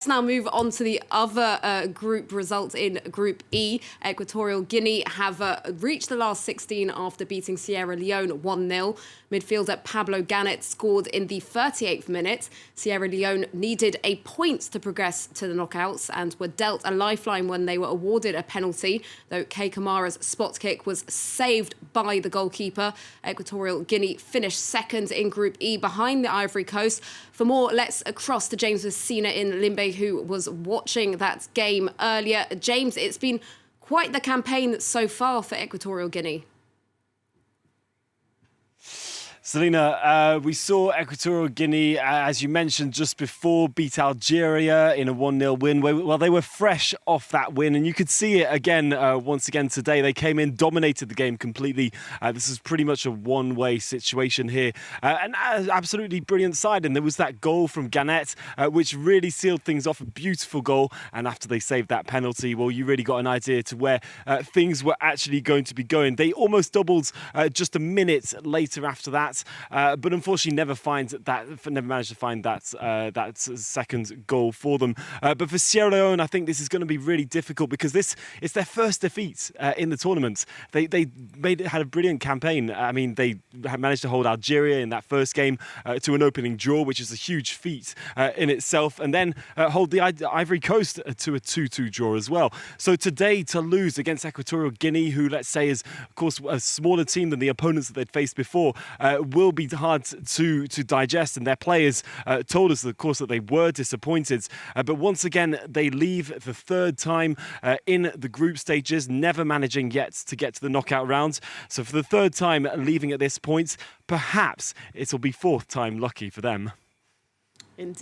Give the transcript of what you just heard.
Let's now move on to the other group results in Group E. Equatorial Guinea have reached the last 16 after beating Sierra Leone 1-0. Midfielder Pablo Gannet scored in the 38th minute. Sierra Leone needed a point to progress to the knockouts and were dealt a lifeline when they were awarded a penalty, though Kei Kamara's spot kick was saved by the goalkeeper. Equatorial Guinea finished second in Group E behind the Ivory Coast. For more, let's cross to James Messina in Limbe, who was watching that game earlier. James, it's been quite the campaign so far for Equatorial Guinea. Selena, we saw Equatorial Guinea, as you mentioned just before, beat Algeria in a 1-0 win. Well, they were fresh off that win, and you could see it again, once again today. They came in, dominated the game completely. This is pretty much a one-way situation here. An absolutely brilliant side, and there was that goal from Gannet, which really sealed things off, a beautiful goal. And after they saved that penalty, well, you really got an idea to where things were actually going to be going. They almost doubled just a minute later after that. But unfortunately never managed to find that second goal for them. But for Sierra Leone, I think this is going to be really difficult because it's their first defeat in the tournament. They had a brilliant campaign. I mean, they managed to hold Algeria in that first game to an opening draw, which is a huge feat in itself, and then hold the Ivory Coast to a 2-2 draw as well. So today to lose against Equatorial Guinea, who let's say is of course a smaller team than the opponents that they'd faced before, will be hard to digest, and their players told us, of course, that they were disappointed. But once again, they leave the third time in the group stages, never managing yet to get to the knockout round. So for the third time leaving at this point, perhaps it'll be fourth time lucky for them. Indeed.